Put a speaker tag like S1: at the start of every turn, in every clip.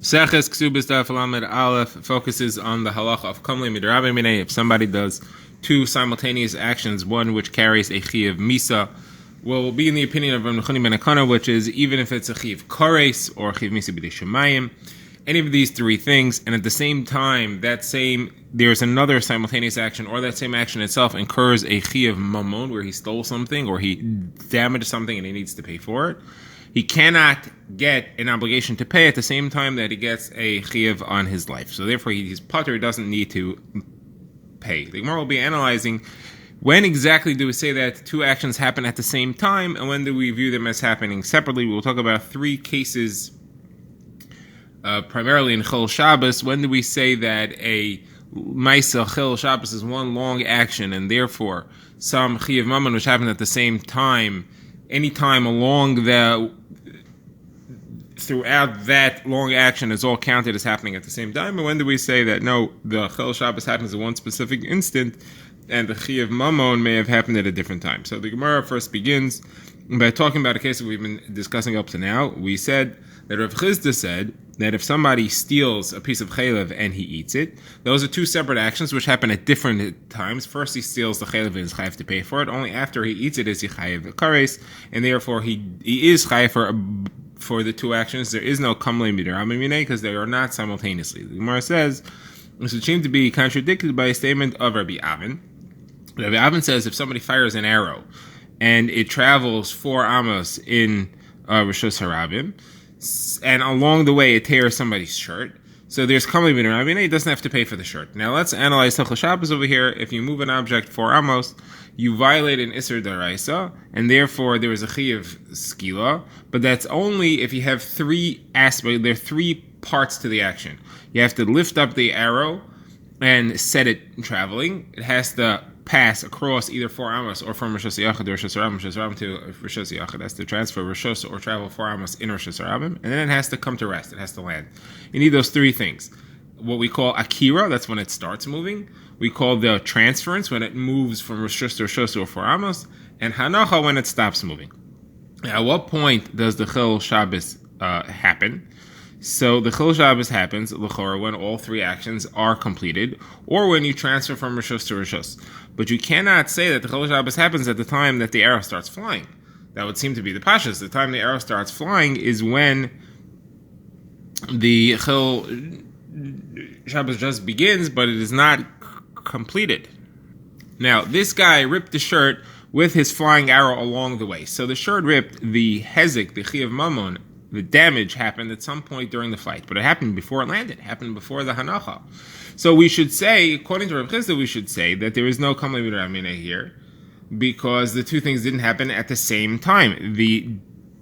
S1: Kesubos Daf Aleph focuses on the halacha of kamli midrabim minei. If somebody does two simultaneous actions, one which carries a chi of misa, will be in the opinion of Rav Nechoni ben Akana, which is even if it's a chi of kares or a chi of misa b'dei shemayim, any of these three things, and at the same time, there's another simultaneous action, or that same action itself incurs a chi of mamon, where he stole something or he damaged something and he needs to pay for it. He cannot get an obligation to pay at the same time that he gets a chiyuv on his life. So therefore, his putter doesn't need to pay. The Gemara will be analyzing when exactly do we say that two actions happen at the same time, and when do we view them as happening separately. We'll talk about three cases, primarily in Chil Shabbos. When do we say that a Maisa Chil Shabbos is one long action, and therefore some chiyuv mammon which happened at the same time, any time along throughout that long action is all counted as happening at the same time? And when do we say that no, the Chil Shabbos happens in one specific instant and the Chiyuv Mammon may have happened at a different time? So the Gemara first begins by talking about a case that we've been discussing up to now. We said that Rav Chisda said that if somebody steals a piece of chaylev and he eats it, those are two separate actions which happen at different times. First, he steals the chaylev and is chayav to pay for it. Only after he eats it is he chayav kares, and therefore he is chayav for the two actions. There is no kamlei midrabim minei because they are not simultaneously. The Gemara says this would seem to be contradicted by a statement of Rabbi Avin. Rabbi Avin says if somebody fires an arrow and it travels 4 amos in Rishus Harabim, and along the way it tears somebody's shirt, so there's kamli midrabim, he doesn't have to pay for the shirt. Now let's analyze Chil Shabbos over here. If you move an object 4 amos, you violate an Isser Daraisa, and therefore there is a chi of skila, but that's only if you have three aspects. There are 3 parts to the action. You have to lift up the arrow and set it traveling. It has to pass across either 4 amos or from Rishus Yachid or Rishus Harabim to Rishus Yachid. It has to transfer Rishus or travel 4 amos in Rishus Harabim, and then it has to come to rest. It has to land. You need those 3 things. What we call akira, that's when it starts moving. We call the transference when it moves from Rishus to Rishus or 4 amos, and hanacha when it stops moving. At what point does the Chil Shabbos happen? So the Chil Shabbos happens l'chora when all 3 actions are completed, or when you transfer from Rishus to Rishus. But you cannot say that the Chil Shabbos happens at the time that the arrow starts flying. That would seem to be the pashas. The time the arrow starts flying is when the Chil Shabbos just begins, but it is not completed. Now, this guy ripped the shirt with his flying arrow along the way. So the shirt ripped, the hezek, the chi of mammon, the damage happened at some point during the flight, but it happened before it landed. It happened before the hanacha. So we should say, according to Rav Chisda, we should say that there is no kamlei midrabim here because the 2 things didn't happen at the same time. The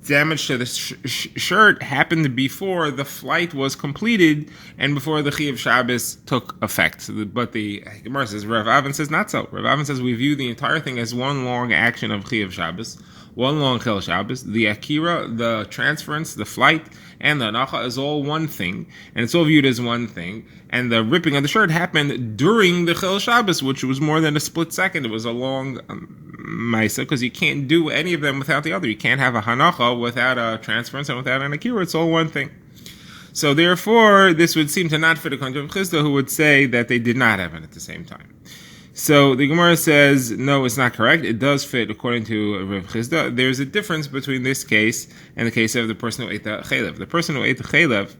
S1: damage to the shirt happened before the flight was completed and before the Chi of Shabbos took effect. But the Gemara says, Rav Avin says not so. Rav Avin says we view the entire thing as one long action of Chi of Shabbos, one long Chil Shabbos. The akira, the transference, the flight, and the hanacha is all one thing, and it's all viewed as one thing. And the ripping of the shirt happened during the Chil Shabbos, which was more than a split second. It was a long Maisa, because you can't do any of them without the other. You can't have a hanacha without a transference and without an akira. It's all one thing. So therefore, this would seem to not fit according to Rav Chisda, who would say that they did not happen at the same time. So the Gemara says, no, it's not correct. It does fit according to Rav Chisda. There's a difference between this case and the case of the person who ate the chaylev. The person who ate the chaylev,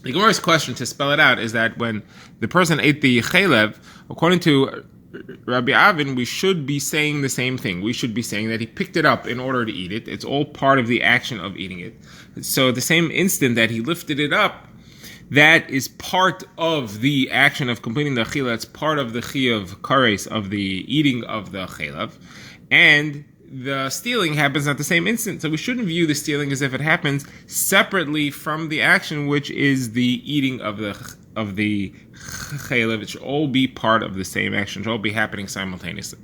S1: the Gemara's question to spell it out is that when the person ate the chaylev, according to Rabbi Avin, we should be saying the same thing. We should be saying that he picked it up in order to eat it. It's all part of the action of eating it. So at the same instant that he lifted it up, that is part of the action of completing the chila. It's part of the chi of kares, of the eating of the chaylev. And the stealing happens at the same instant. So we shouldn't view the stealing as if it happens separately from the action, which is the eating of the chaylev. It should all be part of the same action. It should all be happening simultaneously.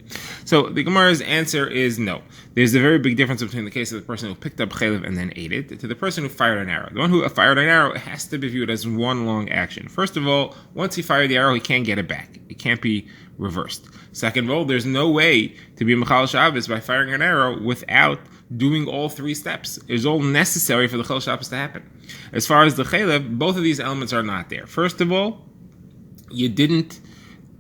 S1: So the Gemara's answer is no. There's a very big difference between the case of the person who picked up chaylev and then ate it to the person who fired an arrow. The one who fired an arrow has to be viewed as one long action. First of all, once he fired the arrow, he can't get it back. It can't be reversed. Second of all, there's no way to be Mechal Shabbos by firing an arrow without doing all three steps. It's all necessary for the Chol Shabbos to happen. As far as the Chaylev, both of these elements are not there. First of all, you didn't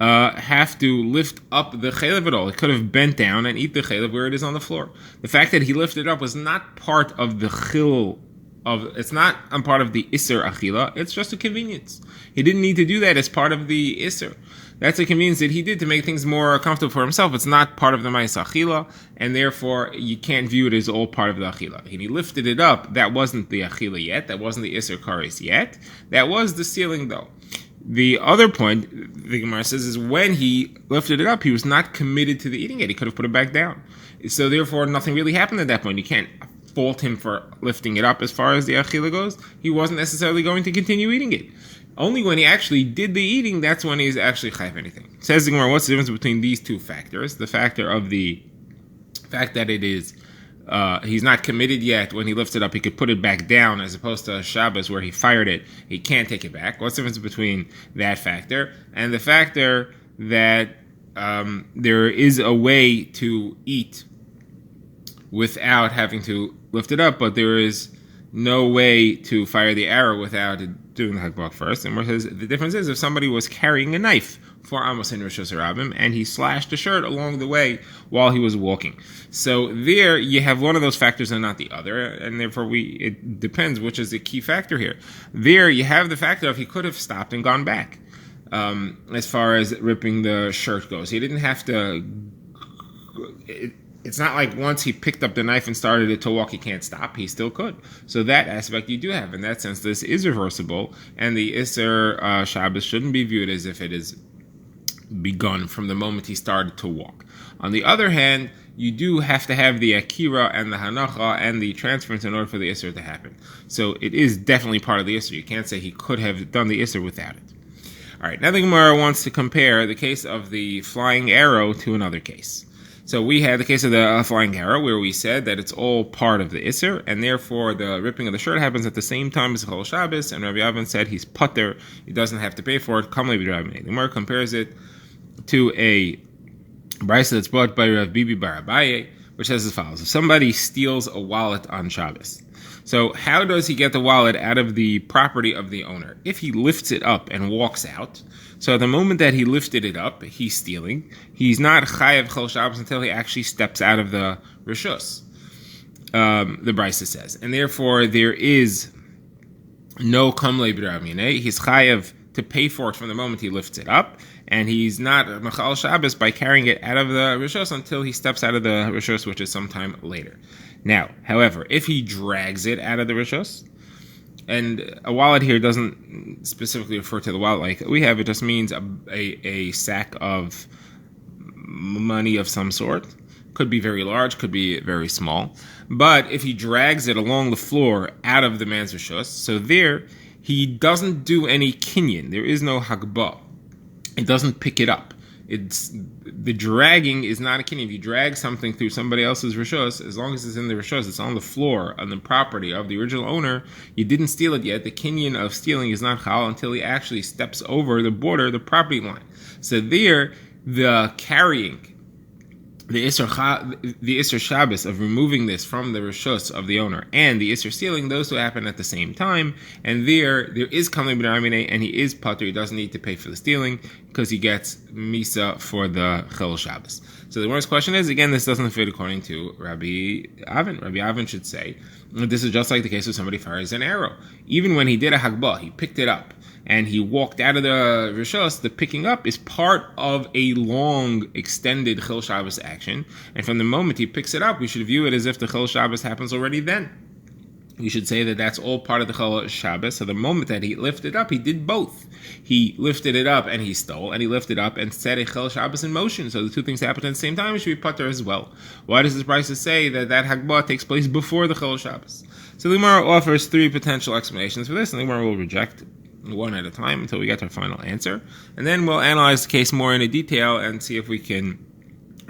S1: have to lift up the chaylev at all. He could have bent down and eat the chaylev where it is on the floor. The fact that he lifted up was not part of the chil it's not a part of the Isser Achila, it's just a convenience. He didn't need to do that as part of the Isser. That's a convenience that he did to make things more comfortable for himself. It's not part of the Ma'is Achila, and therefore you can't view it as all part of the Achila. And he lifted it up, that wasn't the Achila yet, that wasn't the Isser Kares yet, that was the sealing though. The other point, the Gemara says, is when he lifted it up, he was not committed to the eating it. He could have put it back down. So therefore, nothing really happened at that point. You can't fault him for lifting it up as far as the Achila goes. He wasn't necessarily going to continue eating it. Only when he actually did the eating, that's when he's actually chayav anything. Says the Gemara, what's the difference between these two factors? The factor of the fact that it is he's not committed yet. When he lifts it up, he could put it back down, as opposed to Shabbos where he fired it, he can't take it back. What's the difference between that factor and the factor that there is a way to eat without having to lift it up, but there is no way to fire the arrow without doing the hakbah first? And where it says the difference is if somebody was carrying a knife for Amos and Rosh Hashanah and he slashed a shirt along the way while he was walking. So there you have one of those factors and not the other, and therefore it depends which is the key factor here. There you have the factor of he could have stopped and gone back. As far as ripping the shirt goes, he didn't have to. It's not like once he picked up the knife and started it to walk, he can't stop. He still could. So that aspect you do have. In that sense, this is reversible, and the Isser Shabbos shouldn't be viewed as if it is begun from the moment he started to walk. On the other hand, you do have to have the Akira and the Hanacha and the transference in order for the Isser to happen. So it is definitely part of the Isser. You can't say he could have done the Isser without it. All right, now the Gemara wants to compare the case of the flying arrow to another case. So we had the case of the flying arrow where we said that it's all part of the Isser, and therefore the ripping of the shirt happens at the same time as the Chol Shabbos, and Rabbi Avin said he's putter, he doesn't have to pay for it. Kamlei b'Rabbi. The Gemara compares it to a brisa that's brought by Rav Bibi bar Abaye, which says as follows: if somebody steals a wallet on Shabbos, so how does he get the wallet out of the property of the owner? If he lifts it up and walks out, so at the moment that he lifted it up, he's stealing. He's not chayav Chol Shabbos until he actually steps out of the rishus. The brisa says, and therefore there is no kamlei b'Rabbi. He's chayav to pay for it from the moment he lifts it up, and he's not machal Shabbos by carrying it out of the rishus until he steps out of the rishus, which is sometime later. Now, however, if he drags it out of the rishus, and a wallet here doesn't specifically refer to the wallet like we have, it just means a sack of money of some sort. Could be very large, could be very small. But if he drags it along the floor out of the man's rishus, so there he doesn't do any kinyan. There is no hagbah. It doesn't pick it up. The dragging is not a kinyan. If you drag something through somebody else's rishus, as long as it's in the rishus, it's on the floor, on the property of the original owner, you didn't steal it yet. The kinyan of stealing is not chal until he actually steps over the border, the property line. So there, the carrying, the Isser Shabbos of removing this from the rishus of the owner and the Isser stealing, those two happen at the same time, and there is kamlei b'Rabbi, and he is patur. He doesn't need to pay for the stealing because he gets misa for the Chol Shabbos. So the worst question is, again, this doesn't fit according to Rabbi Avin. Rabbi Avin should say this is just like the case of somebody fires an arrow. Even when he did a hagbah, he picked it up and he walked out of the rishus, the picking up is part of a long, extended Chol Shabbos action. And from the moment he picks it up, we should view it as if the Chol Shabbos happens already then. We should say that that's all part of the Chol Shabbos. So the moment that he lifted up, he did both. He lifted it up and he stole, and he lifted up and set a Chol Shabbos in motion. So the two things happened at the same time. It should be putter as well. Why does this brisa say that hagbah takes place before the Chol Shabbos? So the Gemara offers three potential explanations for this, and the Gemara will reject one at a time until we get to our final answer. And then we'll analyze the case more in detail and see if we can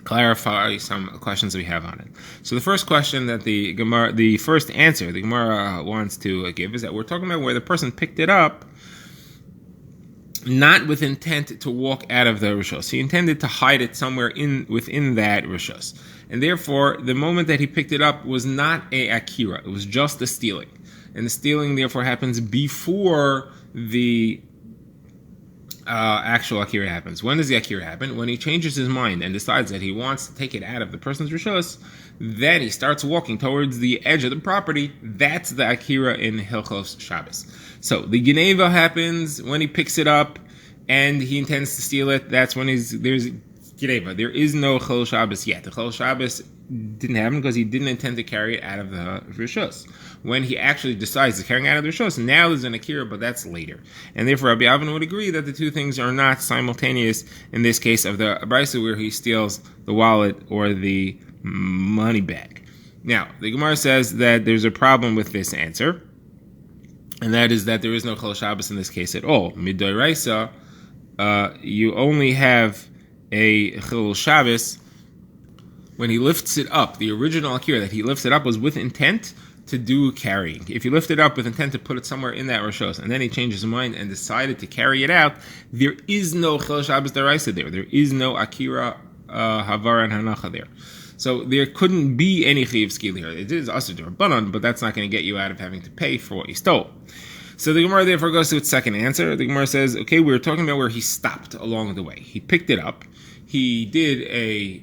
S1: clarify some questions that we have on it. So the first question that the first answer the Gemara wants to give is that we're talking about where the person picked it up not with intent to walk out of the Rishos. He intended to hide it somewhere within that Rishos. And therefore, the moment that he picked it up was not a Akira. It was just a stealing. And the stealing, therefore, happens before the actual Akira happens. When does the Akira happen? When he changes his mind and decides that he wants to take it out of the person's Rishos, then he starts walking towards the edge of the property. That's the Akira in Hilchos Shabbos. So the Geneva happens when he picks it up and he intends to steal it. That's when there's Geneva. There is no Chol Shabbos yet. The Chol Shabbos didn't happen because he didn't intend to carry it out of the Rishos. When he actually decides to carry it out of the Rishos, now there's an Akira, but that's later. And therefore, Rabbi Avin would agree that the two things are not simultaneous in this case of the Brisa where he steals the wallet or the money bag. Now, the Gemara says that there's a problem with this answer, and that is that there is no Chol Shabbos in this case at all. Midoraisa, you only have a Chol Shabbos when he lifts it up. The original Akira that he lifts it up was with intent to do carrying. If you lift it up with intent to put it somewhere in that Rishos, and then he changes his mind and decided to carry it out, there is no Chol Shabbos Daraisa there. There is no Akira Havar and Hanacha there. So there couldn't be any Chiv Skil here. It is also D'Rabbanan, but that's not going to get you out of having to pay for what you stole. So the Gemara therefore goes to its second answer. The Gemara says, okay, we were talking about where he stopped along the way. He picked it up. He did a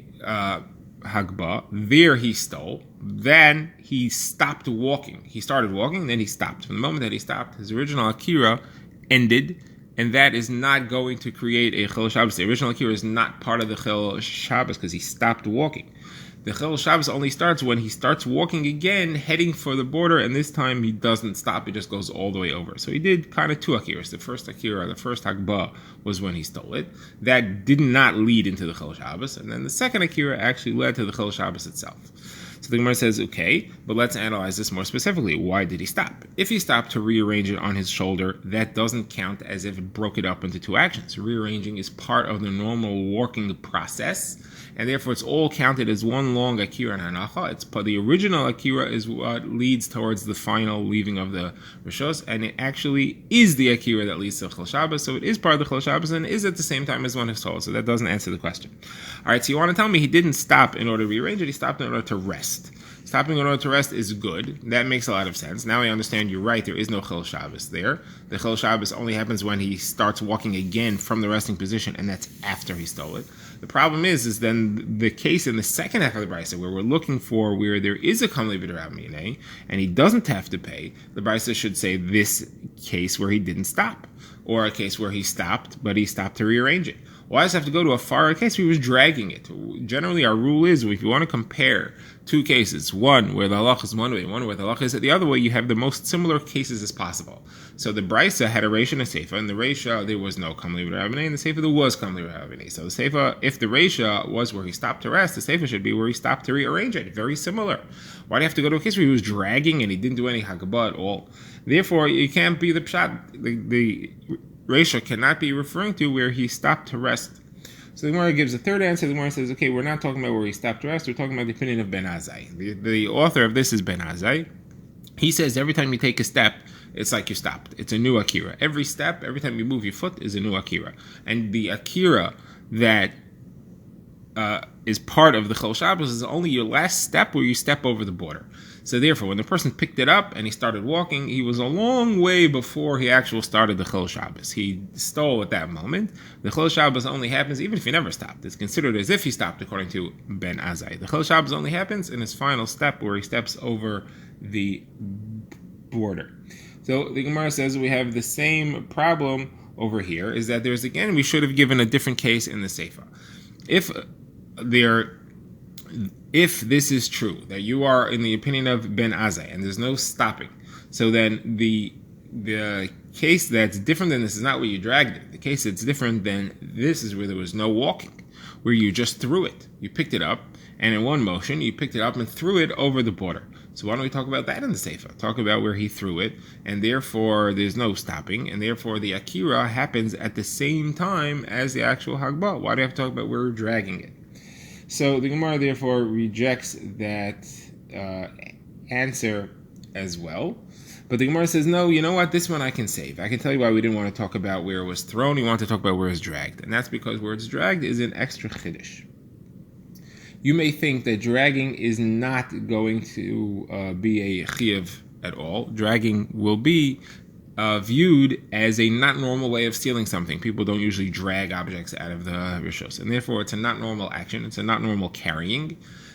S1: Hagba. There he stole. Then he stopped walking. He started walking, then he stopped. From the moment that he stopped, his original Akira ended, and that is not going to create a Chol Shabbos. The original Akira is not part of the Chol Shabbos because he stopped walking. The Chol Shabbos only starts when he starts walking again, heading for the border, and this time he doesn't stop, he just goes all the way over. So he did kind of two Akiras. The first Akira, the first Hagba, was when he stole it. That did not lead into the Chol Shabbos, and then the second Akira actually led to the Chol Shabbos itself. So the Gemara says, okay, but let's analyze this more specifically. Why did he stop? If he stopped to rearrange it on his shoulder, that doesn't count as if it broke it up into two actions. Rearranging is part of the normal walking process, and therefore it's all counted as one long Akira and Hanacha. The original Akira is what leads towards the final leaving of the Rishos, and it actually is the Akira that leads to Chol Shabbos, so it is part of the Chol Shabbos and is at the same time as one is told, so that doesn't answer the question. All right, so you want to tell me he didn't stop in order to rearrange it, he stopped in order to rest. Stopping in order to rest is good. That makes a lot of sense. Now I understand you're right. There is no Chol Shabbos there. The Chol Shabbos only happens when he starts walking again from the resting position, and that's after he stole it. The problem is then the case in the second half of the Brisa where we're looking for where there is a Kamli B'Drav and he doesn't have to pay, the Brisa should say this case where he didn't stop, or a case where he stopped, but he stopped to rearrange it. Why does it have to go to a far case where he was dragging it? Generally, our rule is if you want to compare two cases, one where the halach is one way, one where the halach is the other way, you have the most similar cases as possible. So the Brisa had a Reisha and a Seifa. In the Reisha, there was no Kamli B'Ravnei, and the Seifa, there was Kamli B'Ravnei. So the Seifa, if the Reisha was where he stopped to rest, the Seifa should be where he stopped to rearrange it. Very similar. Why do you have to go to a case where he was dragging and he didn't do any Hagabah at all? Therefore, it can't be the Pshat, the Reisha cannot be referring to where he stopped to rest. So the Gemara gives a third answer. The Gemara says, okay, we're not talking about where he stopped to rest. We're talking about the opinion of Ben Azai. The author of this is Ben Azai. He says every time you take a step, it's like you stopped. It's a new Akira. Every step, every time you move your foot is a new Akira. And the Akira that is part of the Chol Shabbos is only your last step where you step over the border. So therefore, when the person picked it up and he started walking, he was a long way before he actually started the Chol Shabbos. He stole at that moment. The Chol Shabbos only happens even if he never stopped. It's considered as if he stopped according to Ben Azai. The Chol Shabbos only happens in his final step where he steps over the border. So the Gemara says we have the same problem over here, is that there's, again, we should have given a different case in the Seifa. If this is true, that you are in the opinion of Ben Azai, and there's no stopping, so then the case that's different than this is not where you dragged it. The case that's different than this is where there was no walking, where you just threw it. You picked it up, and in one motion, you picked it up and threw it over the border. So why don't we talk about that in the Seifa? Talk about where he threw it, and therefore there's no stopping, and therefore the Akira happens at the same time as the actual Hagbah. Why do you have to talk about where we're dragging it? So the Gemara therefore rejects that answer as well. But the Gemara says, no, you know what? This one I can save. I can tell you why we didn't want to talk about where it was thrown. We want to talk about where it's dragged. And that's because where it's dragged is an extra chiddush. You may think that dragging is not going to be a chiyuv at all. Dragging will be viewed as a not normal way of stealing something. People don't usually drag objects out of the rishos, and therefore it's a not normal action. It's a not normal carrying.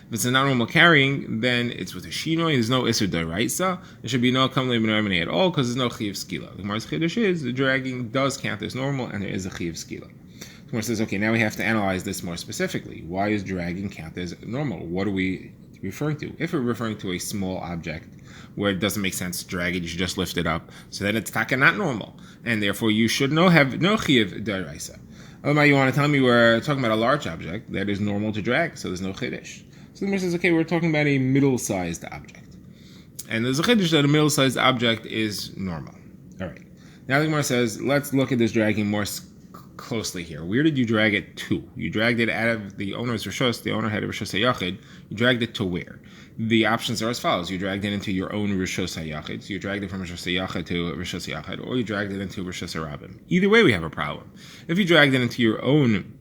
S1: If it's a not normal carrying, then it's with a shinoi. There's no iser d'oraisa. There should be no kamle b'noimene at all because there's no chiyuv skila. The Gemara's chiddush is the dragging does count as normal, and there is a chiyuv skila. The Gemara says, okay, now we have to analyze this more specifically. Why is dragging count as normal? What are we referring to? If we're referring to a small object where it doesn't make sense to drag it, you should just lift it up. So then it's taka not normal, and therefore you should have no chiyuv d'oraisa. Otherwise, you want to tell me we're talking about a large object that is normal to drag, so there's no chiddush. So the Gemara says, okay, we're talking about a middle-sized object, and there's a chiddush that a middle-sized object is normal. All right. Now the Gemara says, let's look at this dragging more closely here. Where did you drag it to? You dragged it out of the owner's rishos. The owner had a rishos hayachid. You dragged it to where? The options are as follows. You dragged it into your own rishos hayachid. So you dragged it from rishos hayachid to rishos hayachid, or you dragged it into rishos harabim. Either way, we have a problem. If you dragged it into your own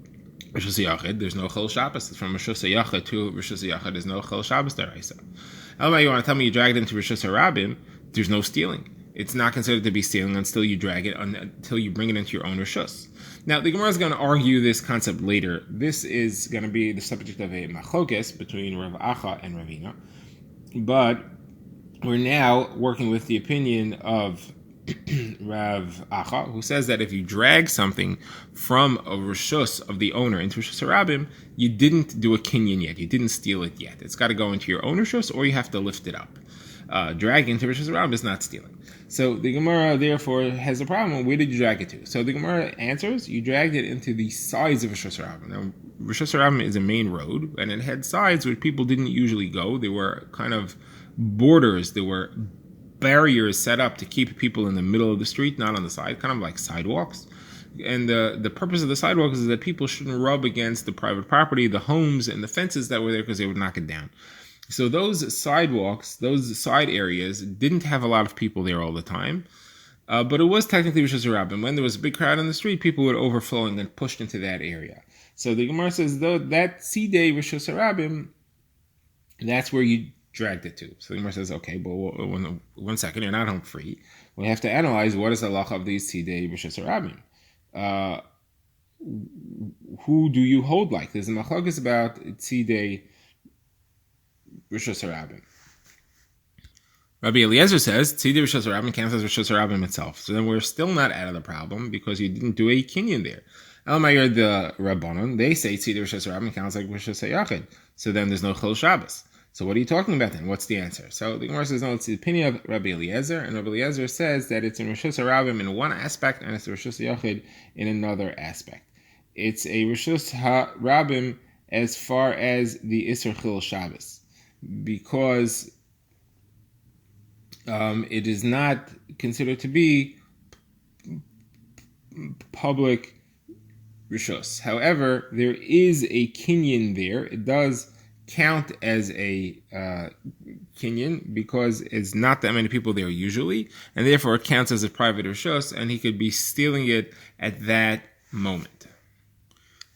S1: rishos hayachid, there's no chol Shabbos. It's from rishos hayachid to rishos hayachid. There's no chol Shabbos deraisa. Otherwise, you want to tell me you dragged it into rishos harabim? There's no stealing. It's not considered to be stealing until you drag it, until you bring it into your own rishos. Now, the Gemara is going to argue this concept later. This is going to be the subject of a machokes between Rav Acha and Ravina. But we're now working with the opinion of Rav Acha, who says that if you drag something from a rishus of the owner into rishus harabim, you didn't do a kinyan yet. You didn't steal it yet. It's got to go into your own rishus, or you have to lift it up. Dragging to rishus harabim is not stealing. So the Gemara, therefore, has a problem. Where did you drag it to? So the Gemara answers, you dragged it into the sides of rishus harabim. Now, rishus harabim is a main road, and it had sides where people didn't usually go. They were kind of borders. There were barriers set up to keep people in the middle of the street, not on the side, kind of like sidewalks. And the purpose of the sidewalks is that people shouldn't rub against the private property, the homes, and the fences that were there because they would knock it down. So those sidewalks, those side areas, didn't have a lot of people there all the time. But it was technically rishus harabim. When there was a big crowd on the street, people would overflow and then pushed into that area. So the Gemara says, though, that sidei rishus harabim, that's where you dragged it to. So the Gemara says, okay, but one second, you're not home free. We have to analyze what is the halacha of these sidei rishus harabim. Who do you hold like? There's a machlokes about sidei rishus harabim. Rabbi Eliezer says tzidei rishus harabim counts as rishus harabim itself. So then we're still not out of the problem because you didn't do a kinyan there. Elmayir the Rabbanon, they say tzidei rishus harabim counts like rishus hayachid. So then there's no chol Shabbos. So what are you talking about then? What's the answer? So the Gemara says no, it's the opinion of Rabbi Eliezer, and Rabbi Eliezer says that it's in rishus harabim in one aspect and it's a rishus hayachid in another aspect. It's a rishus harabim as far as the Isser chil Shabbos, because it is not considered to be public rishus. However, there is a kinyan there. It does count as a kinyan because it's not that many people there usually, and therefore it counts as a private rishus, and he could be stealing it at that moment.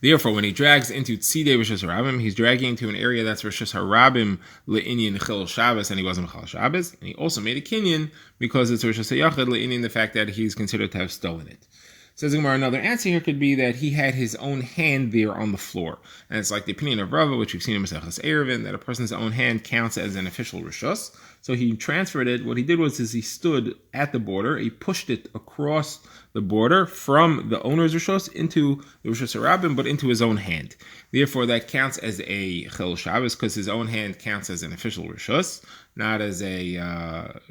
S1: Therefore, when he drags into tzidei rishus harabim, he's dragging into an area that's rishus harabim le'inyan chil Shabbos, and he wasn't chil Shabbos. And he also made a kinyan because it's rishus hayachid le'inyan the fact that he's considered to have stolen it. Says Gemara, another answer here could be that he had his own hand there on the floor, and it's like the opinion of Rava, which we've seen in Maseches Eruvin, that a person's own hand counts as an official rishus. So he transferred it. What he did was he stood at the border, he pushed it across the border from the owner's rishus into the rishus harabim, but into his own hand. Therefore, that counts as a chil Shabbos because his own hand counts as an official rishus, not as a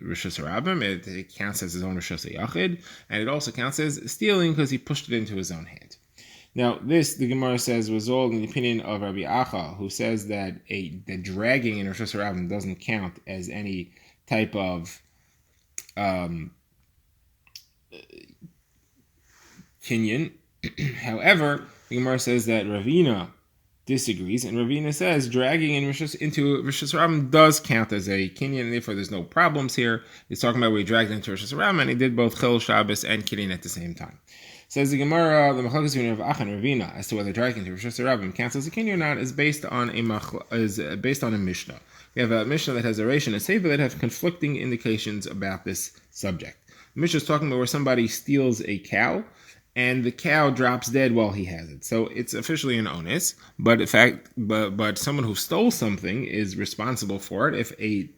S1: rishus harabim. It counts as his own rishus hayachid, and it also counts as stealing because he pushed it into his own hand. Now, this, the Gemara says, was all in the opinion of Rabbi Acha, who says that the dragging in rishus harabim doesn't count as any type of kinyan. However, the Gemara says that Ravina disagrees, and Ravina says dragging into Rishus Harabim does count as a kinyan, and therefore there's no problems here. He's talking about where he dragged into Rishus Harabim, and he did both Chil Shabbos and kinyan at the same time. Says the Gemara, the Machlokes between Rav Acha and Ravina as to whether dragging into Rishus Harabim counts as a kinyan or not is based on a Mishnah. We have a Mishnah that has a Reish and a Sefer that have conflicting indications about this subject. The Mishnah is talking about where somebody steals a cow, and the cow drops dead while he has it. So it's officially an onus, but in fact, but someone who stole something is responsible for it. If a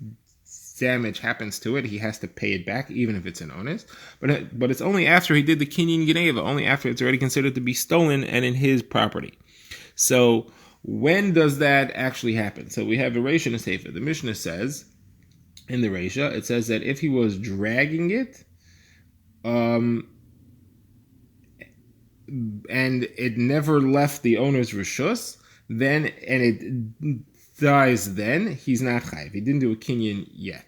S1: damage happens to it, he has to pay it back, even if it's an onus. But it's only after he did the kinyan geneva, only after it's already considered to be stolen and in his property. So when does that actually happen? So we have a Reish and a Sefer. The Mishnah says, in the Reisha, it says that if he was dragging it, and it never left the owner's rishus, then, and it dies then, he's not chayiv. He didn't do a kinyan yet.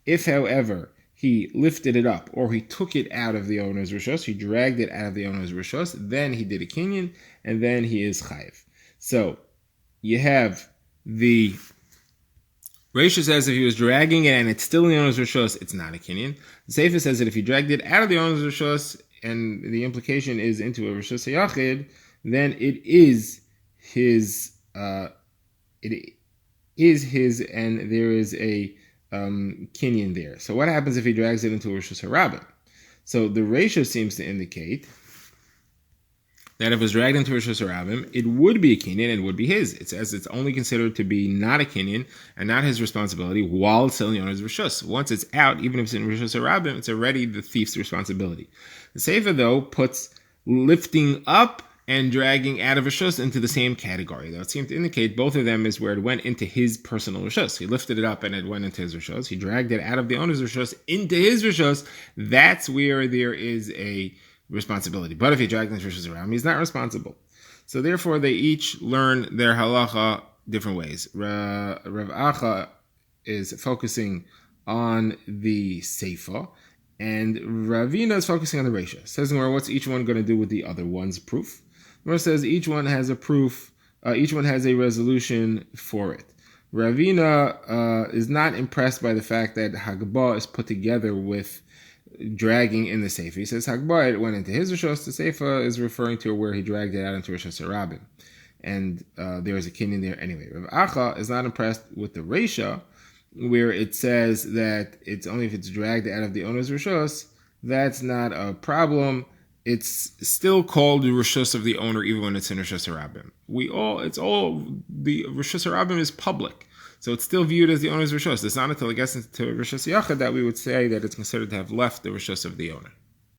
S1: If, however, he lifted it up, or he took it out of the owner's rishus, he dragged it out of the owner's rishus, then he did a kinyan, and then he is chayiv. So, you have the Reisha says if he was dragging it and it's still in the owner's rishus, it's not a kinyan. The Sefer says that if he dragged it out of the owner's rishus, and the implication is into a rishus hayachid, then it is his. It is his, and there is a kinyan there. So what happens if he drags it into a rishus harabim? So the Reisha seems to indicate that if it was dragged into rishus harabim, it would be a kinyan and would be his. It says it's only considered to be not a kinyan and not his responsibility while it's still in the owner's rishus. Once it's out, even if it's in rishus harabim, it's already the thief's responsibility. The Sefer, though, puts lifting up and dragging out of rishus into the same category. Though it seems to indicate both of them is where it went into his personal rishus. He lifted it up and it went into his rishus. He dragged it out of the owner's rishus into his rishus. That's where there is a responsibility. But if he dragged into rishus around, he's not responsible. So therefore, they each learn their halacha different ways. Rav Acha is focusing on the Sefer, and Ravina is focusing on the Reisha. Says, what's each one going to do with the other one's proof? Gemara says each one has a proof, each one has a resolution for it. Ravina is not impressed by the fact that Hagbah is put together with dragging in the Sefer. He says Hagbah, it went into his Rishos. The Sefer is referring to where he dragged it out into Rishos Harabim. And there is a kinyan there anyway. Rav Acha is not impressed with the Reisha, where it says that it's only if it's dragged out of the owner's Rishos. That's not a problem. It's still called the Rishos of the owner even when it's in Rishos Harabim. The Rishos Harabim is public. So it's still viewed as the owner's Rishos. It's not until it gets into Rishos Yachad that we would say that it's considered to have left the Rishos of the owner.